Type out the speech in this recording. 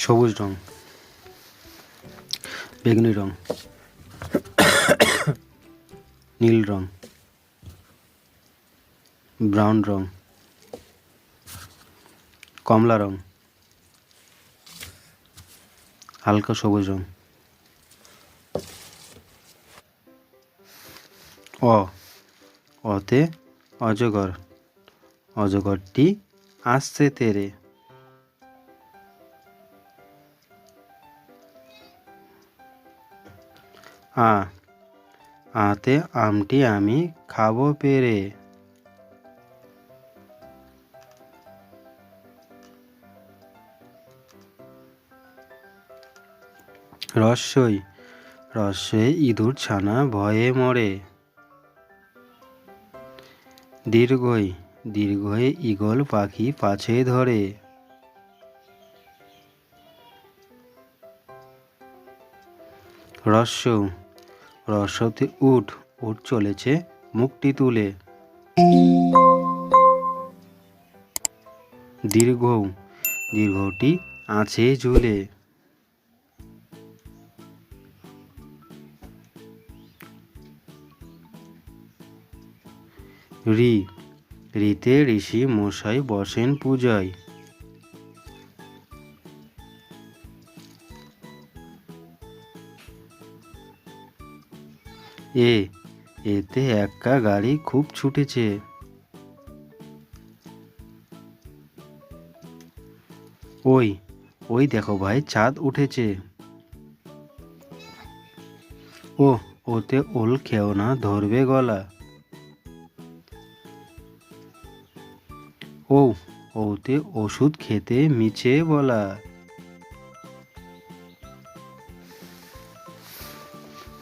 সবুজ রং, বেগুনি রং, নীল রং, ব্রাউন রং, কমলা রং, হালকা সবুজ রং। অতে অজগর, অজগরটি আসছে তেরে। আতে আমটি আমি খাবো পেরে। রস্যই ইঁদুর ছানা ভয়ে মরে। দীর্ঘয়ে ঈগল পাখি পাছে ধরে। রস্যতে উট চলেছে মুখটি তুলে। দীর্ঘটি আছে ঝুলে। রিতে ঋষি মশাই বসেন পূজায়। এতে একা গাড়ি খুব ছুটেছে। ওই দেখো ভাই চাঁদ উঠেছে। ওতে ওল খেও না ধরবে গলা। ওতে ওষুধ খেতে মিছে বলা।